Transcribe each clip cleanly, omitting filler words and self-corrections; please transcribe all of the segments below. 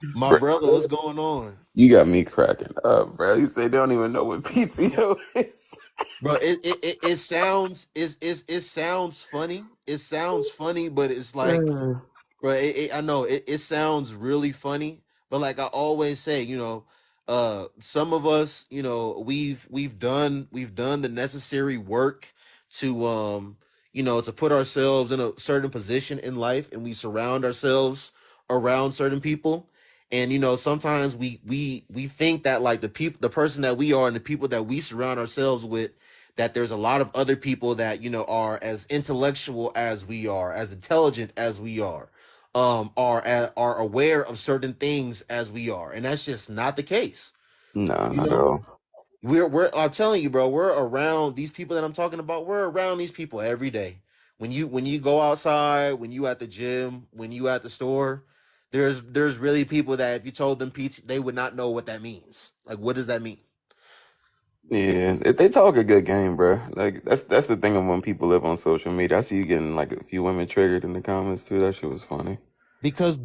My Bro, brother, what's going on? you got me cracking up, bro. You say they don't even know what PTO is. Bro, it sounds it sounds funny. It sounds funny, but it's like, bro, I know it sounds really funny, but like I always say, some of us, we've done the necessary work to to put ourselves in a certain position in life, and we surround ourselves around certain people. And sometimes we think that like the person that we are and the people that we surround ourselves with, that there's a lot of other people that are as intellectual as we are, as intelligent as we are aware of certain things as we are, and that's just not the case. Nah, You not at know, all. we're I'm telling you, bro, we're around these people that I'm talking about. We're around these people every day. When you go outside, when you at the gym, when you at the store, there's really people that if you told them PT, they would not know what that means. Like, what does that mean? Yeah, if they talk a good game, bro. Like that's the thing of when people live on social media. I see you getting like a few women triggered in the comments too. That shit was funny. Because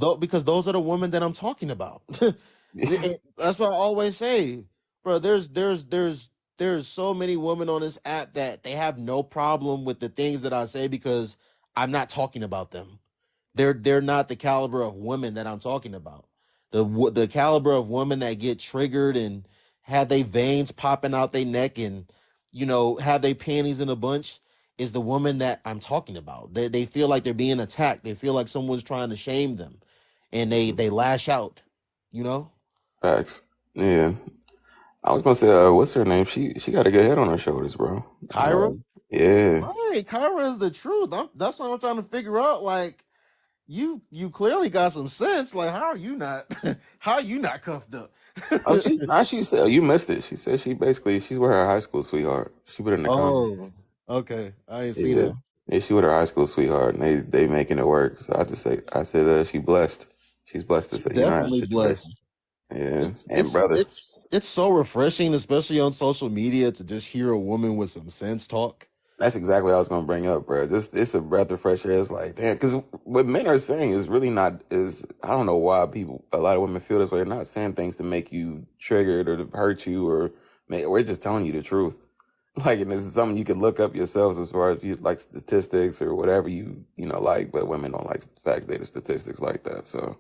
those are the women that I'm talking about. That's what I always say, bro. There's so many women on this app that they have no problem with the things that I say because I'm not talking about them. They're not the caliber of women that I'm talking about. The caliber of women that get triggered and have they veins popping out their neck and have they panties in a bunch is the woman that I'm talking about. They feel like they're being attacked. They feel like someone's trying to shame them, and they lash out. You know, Facts. Yeah. I was gonna say, what's her name? She got a good head on her shoulders, bro. Kyra. Yeah. Right, Kyra is the truth. That's what I'm trying to figure out. Like, you clearly got some sense. Like, how are you not how are you not cuffed up? Oh, she said, oh, you missed it. She said she's with her high school sweetheart. She put it in the comments. Oh, okay. I didn't see Yeah. that. Yeah, she with her high school sweetheart, and they making it work. So I said she blessed. She's blessed to She's say, have a definitely situation. blessed. Yeah, It's and it's brother, it's it's so refreshing, especially on social media, to just hear a woman with some sense talk. that's exactly what I was gonna bring up, bro. Just it's a breath of fresh air. It's like, damn, because what men are saying is really not is I don't know why a lot of women feel this way. They're not saying things to make you triggered or to hurt you or we're just telling you the truth. Like, and this is something you can look up yourselves as far as you like statistics or whatever like, but women don't like facts, data, statistics like that. So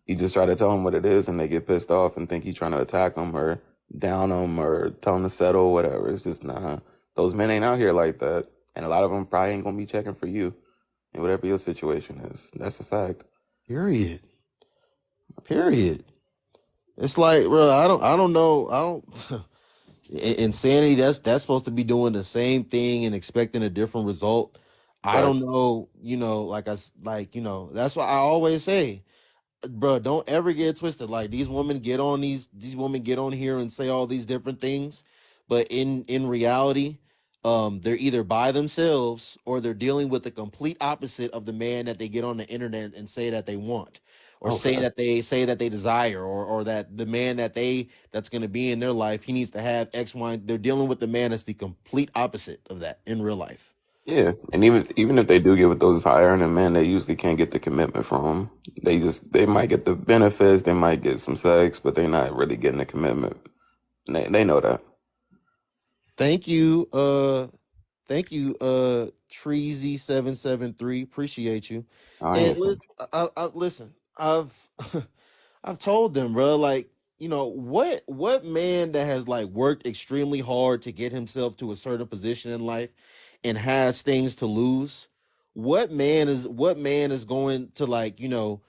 you just try to tell them what it is, and they get pissed off and think you're trying to attack them or down them or tell them to settle, whatever. It's just nah. Those men ain't out here like that, and a lot of them probably ain't gonna be checking for you and whatever your situation is. That's a fact. Period. Period. It's like, bro, I don't know. I don't insanity. That's supposed to be doing the same thing and expecting a different result. I Fact. don't know. That's why I always say, bro, don't ever get it twisted. Like, these women get on here and say all these different things, but in reality, they're either by themselves or they're dealing with the complete opposite of the man that they get on the internet and say that they want, or Oh, say that they desire, or that the man that's going to be in their life, he needs to have X, Y. They're dealing with the man that's the complete opposite of that in real life. yeah, and even if they do get with those high earning men, they usually can't get the commitment from them. They might get the benefits, they might get some sex, but they're not really getting the commitment. And they know that. Thank you. Thank you, Treezy773. Appreciate you. I And ain't saying. listen, I've I've told them, bro, like, what man that has like worked extremely hard to get himself to a certain position in life and has things to lose, what man is going to, like, throw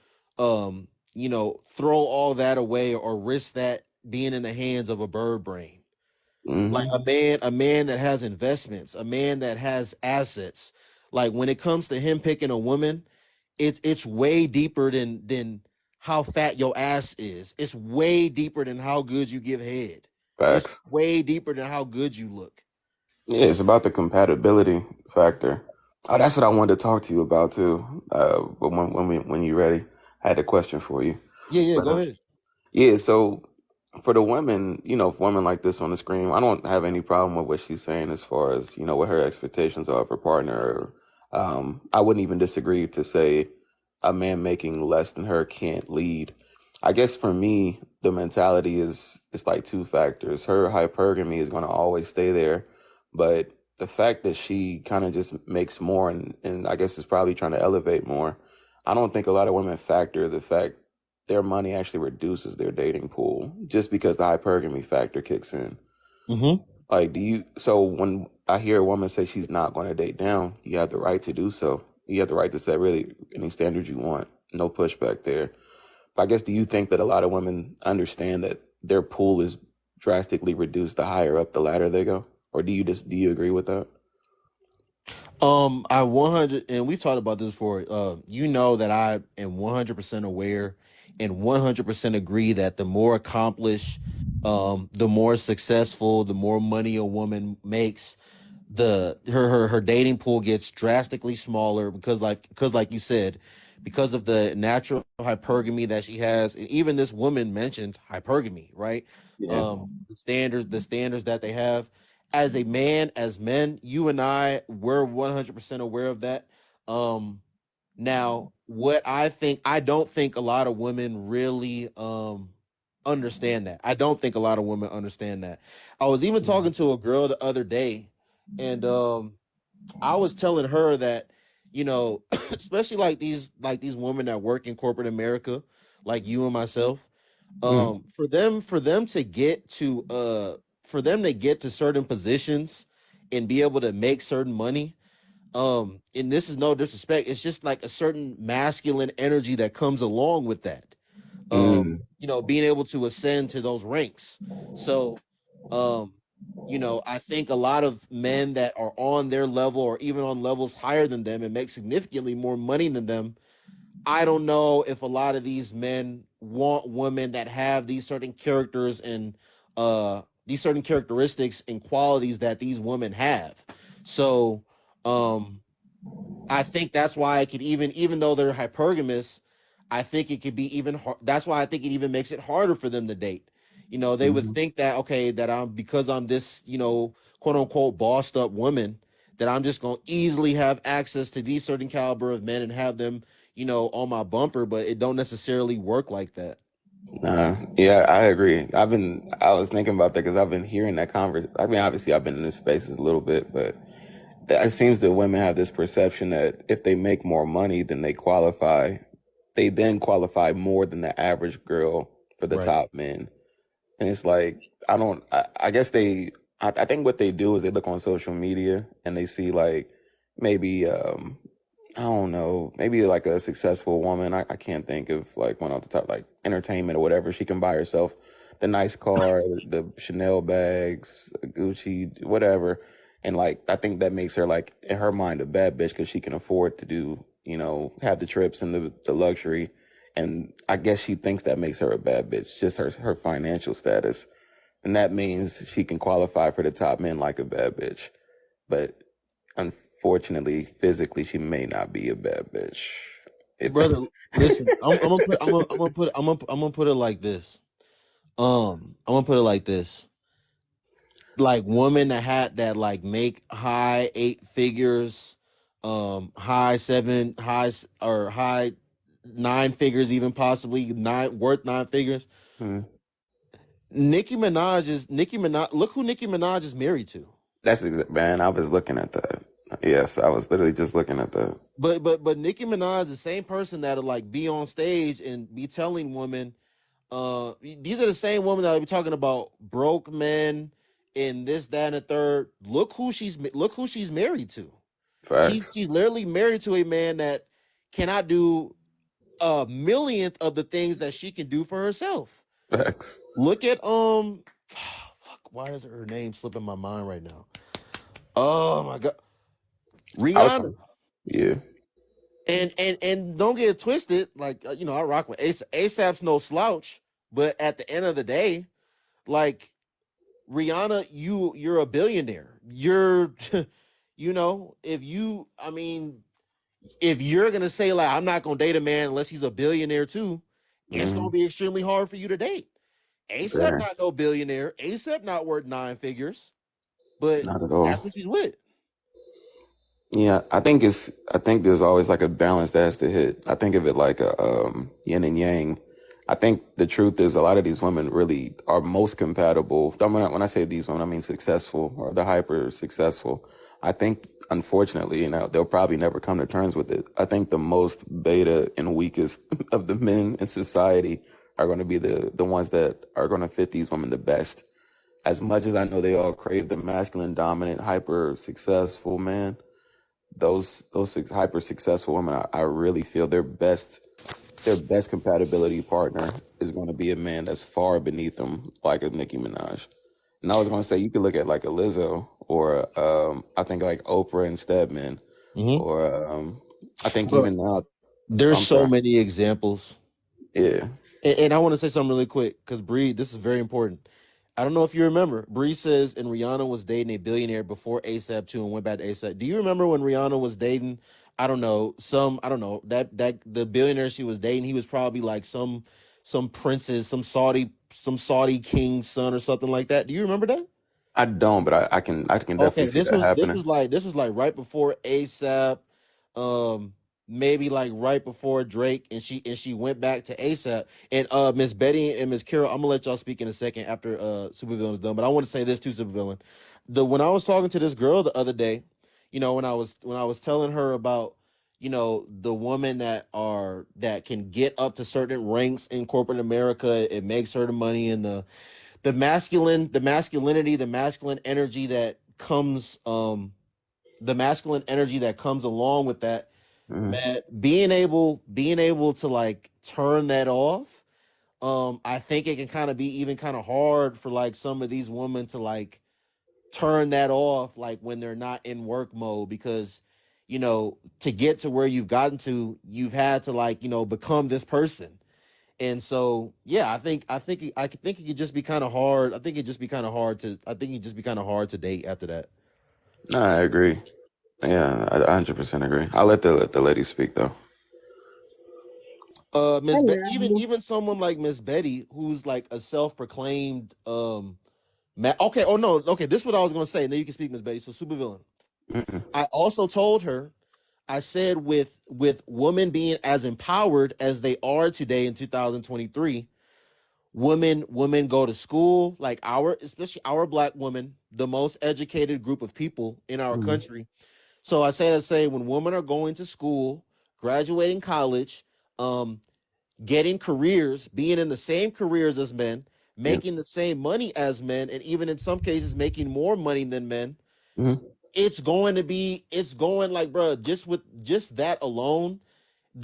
all that away or risk that being in the hands of a bird brain? Like, Hmm. a man that has investments, a man that has assets. Like, when it comes to him picking a woman, it's way deeper than how fat your ass is. It's way deeper than how good you give head. It's Facts. way deeper than how good you look. Yeah, it's about the compatibility factor. Oh, that's what I wanted to talk to you about too. But when you're ready, I had a question for you. Yeah, yeah, But go ahead. yeah, so for the women, women like this on the screen, I don't have any problem with what she's saying as far as, what her expectations are of her partner. I wouldn't even disagree to say a man making less than her can't lead. I guess for me, the mentality is it's like two factors. Her hypergamy is going to always stay there, but the fact that she kind of just makes more and I guess is probably trying to elevate more. I don't think a lot of women factor the fact their money actually reduces their dating pool just because the hypergamy factor kicks in. Hmm. Like, so when I hear a woman say she's not going to date down, you have the right to do so. You have the right to set really any standards you want. No pushback there. I guess, do you think that a lot of women understand that their pool is drastically reduced the higher up the ladder they go? Or do you agree with that? I 100, and we've talked about this before. You know that I am 100% aware and 100% agree that the more accomplished, the more successful, the more money a woman makes, her dating pool gets drastically smaller because like you said, because of the natural hypergamy that she has. And even this woman mentioned hypergamy, right? Yeah. The standards that they have. As a man, as men, you and I were 100% aware of that. Now, what I don't think a lot of women really understand that. I don't think a lot of women understand that. I was even talking to a girl the other day, and I was telling her that, especially like these women that work in corporate America, like you and myself, Mm, for them to get to certain positions and be able to make certain money, and this is no disrespect, it's just like a certain masculine energy that comes along with that, mm, being able to ascend to those ranks. So, um, I think a lot of men that are on their level or even on levels higher than them and make significantly more money than them, I don't know if a lot of these men want women that have these certain characters and these certain characteristics and qualities that these women have. So, um, I think that's why it could even though they're hypergamous, I think it could be even that's why I think it even makes it harder for them to date. They would mhm. think that, okay, that I'm because I'm this, quote unquote bossed up woman, that I'm just going to easily have access to these certain caliber of men and have them, on my bumper, but it don't necessarily work like that. Yeah, I agree. I was thinking about that because I've been hearing that conversation. I mean, obviously, I've been in this spaces a little bit, but it seems that women have this perception that if they make more money than they qualify, they then qualify more than the average girl for the Right. top men. And it's like, I guess I think what they do is they look on social media and they see like maybe, I don't know, maybe like a successful woman. I can't think of like one off the top, like entertainment or whatever. She can buy herself the nice car, the Chanel bags, Gucci, whatever. And like, I think that makes her like, in her mind, a bad bitch because she can afford to do, have the trips and the luxury. And I guess she thinks that makes her a bad bitch, just her financial status. And that means she can qualify for the top men like a bad bitch. But unfortunately, physically, she may not be a bad bitch. If Brother, listen, I'm gonna put it like this. I'm gonna put it like this. Like women that had that like make high eight figures, high seven, or high nine figures, even possibly nine figures. Hmm. Nicki Minaj. Look who Nicki Minaj is married to. Man, I was looking at that. Yes, I was literally just looking at that. But Nicki Minaj is the same person that'll like be on stage and be telling women, these are the same women that will be talking about broke men and this, that, and the third. Look who she's married to. She's Facts. she's literally married to a man that cannot do a millionth of the things that she can do for herself. Facts. Look at fuck, why is her name slipping my mind right now? Oh my god, I was, Rihanna. yeah. And don't get it twisted. Like, I rock with ASAP's no slouch, but at the end of the day, like Rihanna, you're a billionaire. You're, I mean, if you're gonna say like I'm not gonna date a man unless he's a billionaire too, it's Hmm. gonna be extremely hard for you to date. ASAP Fair. not no billionaire. ASAP not worth nine figures, but Not at all. that's what she's with. Yeah, I think there's always like a balance that has to hit. I think of it like a yin and yang. I think the truth is a lot of these women really are most compatible. When I say these women, I mean successful or the hyper successful. I think, unfortunately, they'll probably never come to terms with it. I think the most beta and weakest of the men in society are going to be the ones that are going to fit these women the best. As much as I know they all crave the masculine, dominant, hyper successful man, those hyper successful women, I really feel their best compatibility partner is going to be a man that's far beneath them, like a Nicki Minaj. And I was going to say you could look at like a Lizzo or I think like Oprah and Stedman, Hmm. or I think Bro, even now. there's I'm so sorry. many examples. Yeah. And I want to say something really quick because Bree, this is very important. I don't know if you remember. Bree says, and Rihanna was dating a billionaire before ASAP too, and went back to ASAP. Do you remember when Rihanna was dating? I don't know that the billionaire she was dating, he was probably like some princess, some Saudi king's son or something like that. Do you remember that? I don't, but I can definitely Okay, see that happening. this was like right before ASAP, um, maybe like right before Drake, and she went back to ASAP. And Miss Betty and Miss Carol, I'm gonna let y'all speak in a second after Supervillain is done. But I want to say this to Supervillain. When I was talking to this girl the other day, when I was telling her about the women that can get up to certain ranks in corporate America and make certain money, and the masculinity, the masculine energy that comes the masculine energy that comes along with that, Hmm. man, being able to like turn that off. I think it can kind of be even kind of hard for like some of these women to like turn that off like when they're not in work mode, because to get to where you've gotten to, you've had to like become this person. And so, yeah, I think it could just be kind of hard. I think it'd just be kind of hard to date after that. No, I agree. Yeah, I 100% agree. I'll let the lady speak though. Hello. Even someone like Miss Betty, who's like a self-proclaimed okay, oh no, okay, this is what I was gonna say. Now you can speak, Miss Betty. So supervillain. Hmm. I also told her, I said with women being as empowered as they are today in 2023, women go to school, like especially our black women, the most educated group of people in our Hmm. country. So I say when women are going to school, graduating college, um getting careers, being in the same careers as men, Yep. making the same money as men, and even in some cases making more money than men, Hmm. it's going like, bro, just with just that alone,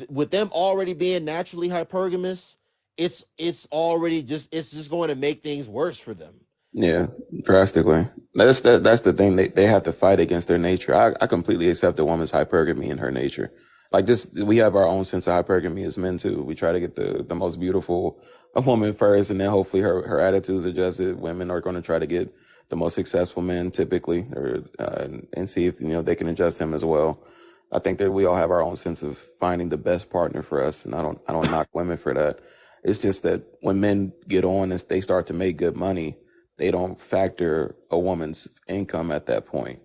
with them already being naturally hypergamous, it's just going to make things worse for them. Yeah, drastically. That's the thing. They have to fight against their nature. I completely accept a woman's hypergamy in her nature. Like just we have our own sense of hypergamy as men too. We try to get the most beautiful a woman first, and then hopefully her attitudes adjusted. Women are going to try to get the most successful men typically, or and see if they can adjust him as well. I think that we all have our own sense of finding the best partner for us, and I don't knock women for that. It's just that when men get on and they start to make good money, they don't factor a woman's income at that point.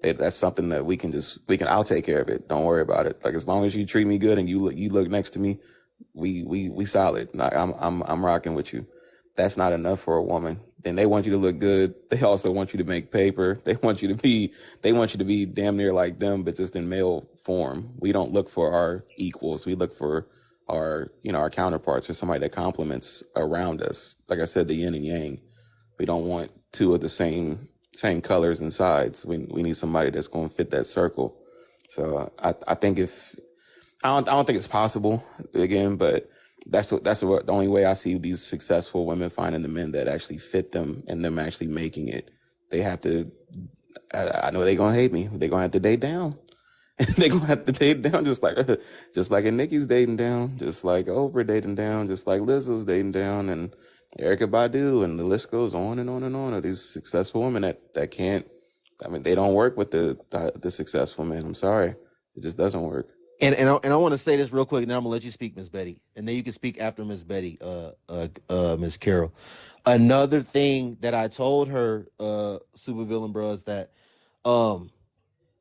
That's something that I'll take care of it. Don't worry about it. Like as long as you treat me good and you look next to me, we solid. Like I'm rocking with you. That's not enough for a woman. Then they want you to look good. They also want you to make paper. They want you to be damn near like them, but just in male form. We don't look for our equals. We look for our counterparts or somebody that complements around us. Like I said, the yin and yang. We don't want two of the same colors and sides. We need somebody that's going to fit that circle. So I think if I don't think it's possible again, but the only way I see these successful women finding the men that actually fit them and them actually making it. They have to. I know they're gonna hate me. They're gonna have to date down. They're gonna have to date down just like a Nicki's dating down, just like Oprah dating down, just like Lizzo's dating down, and Erica Badu, and the list goes on and on and on of these successful women that can't. I mean, they don't work with the successful men. I'm sorry, it just doesn't work. And I want to say this real quick, and then I'm gonna let you speak, Miss Betty, and then you can speak after Miss Betty, Miss Carol. Another thing that I told her, supervillain bro, is that, um,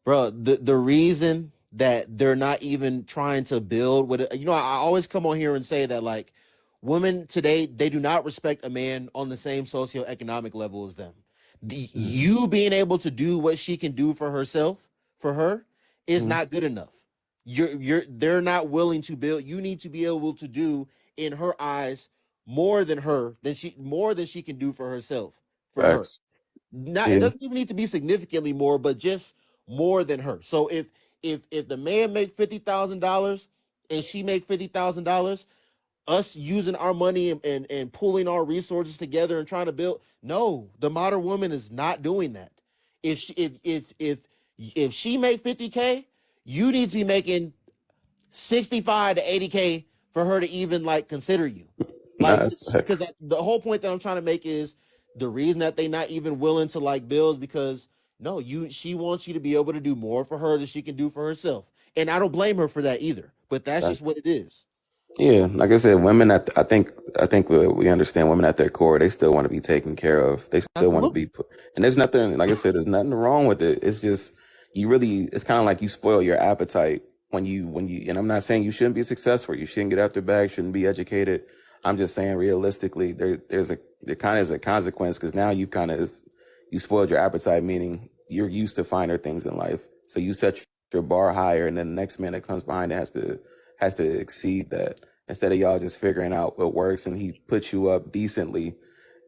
bro, the reason that they're not even trying to build with it, I always come on here and say that like Women today, they do not respect a man on the same socioeconomic level as them. Mm-hmm. You being able to do what she can do for herself, for her, is Mm-hmm. not good enough. They're not willing to build. You need to be able to do in her eyes more than she can do for herself, for her. Facts. Not, it Yeah. doesn't even need to be significantly more, but just more than her. So if the man make $50,000 and she make $50,000, us using our money and pulling our resources together and trying to build, no, the modern woman is not doing that. If she make 50K, you need to be making 65 to 80K for her to even like consider you. Nah, Like, that's because facts. the whole point that I'm trying to make is the reason that they not even willing to like build is because no, she wants you to be able to do more for her than she can do for herself. And I don't blame her for that either. But that's just what it is. Yeah, like I said, women. I think we understand women at their core. They still want to be taken care of. They still want to Absolutely. be put. And there's nothing. Like I said, there's nothing wrong with it. It's just you really. It's kind of like you spoil your appetite when you. And I'm not saying you shouldn't be successful. You shouldn't get after bags. Shouldn't be educated. I'm just saying realistically, there kind of is a consequence because now you spoiled your appetite. Meaning you're used to finer things in life, so you set your bar higher, and then the next man that comes behind it has to exceed that. Instead of y'all just figuring out what works and he puts you up decently,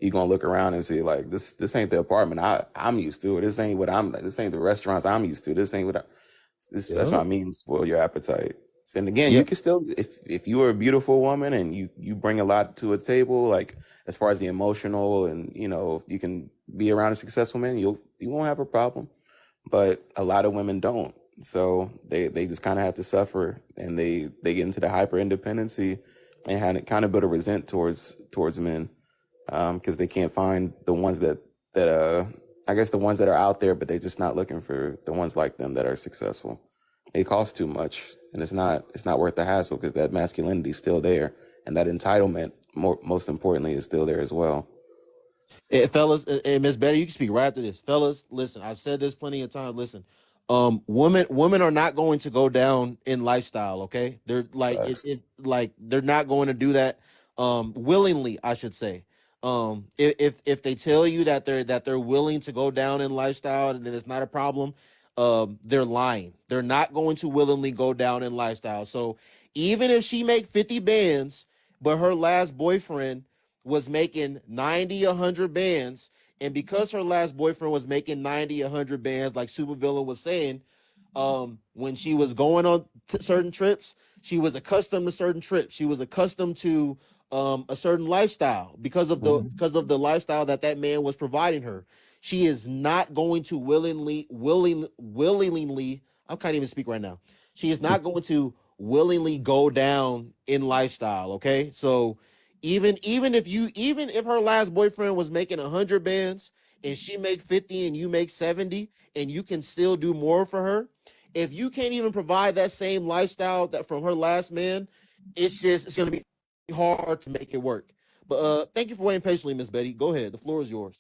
you gonna look around and see like this ain't the apartment I'm used to, or this ain't the restaurants I'm used to. This ain't what that's what I Yep. mean, spoil your appetite. And again, you Yep. can still if you are a beautiful woman and you bring a lot to a table, like as far as the emotional and you can be around a successful man, you won't have a problem. But a lot of women don't. So they just kind of have to suffer, and they get into the hyper independency and kind of build a resent towards men because they can't find the ones that I guess the ones that are out there, but they're just not looking for the ones like them that are successful. It costs too much, and it's not worth the hassle because that masculinity is still there, and that entitlement, most importantly, is still there as well. Fellas, and Miss Betty, you can speak right after this. Fellas, listen, I've said this plenty of times. Listen, women are not going to go down in lifestyle. Okay, they're like Facts. like they're not going to do that willingly, I should say. If they tell you that they're willing to go down in lifestyle and then it's not a problem, they're lying. They're not going to willingly go down in lifestyle. So even if she make 50 bands, but her last boyfriend was making 90, 100 bands. And because her last boyfriend was making 90, 100 bands, like Supervillain was saying, when she was going on certain trips, she was accustomed to certain trips. She was accustomed to a certain lifestyle Mhm. because of the lifestyle that man was providing her. She is not going to willingly. I can't even speak right now. She is not going to willingly go down in lifestyle. Okay, so even if her last boyfriend was making 100 bands and she make 50 and you make 70 and you can still do more for her, if you can't even provide that same lifestyle that from her last man, it's gonna be hard to make it work. But thank you for waiting patiently, Miss Betty. Go ahead. The floor is yours.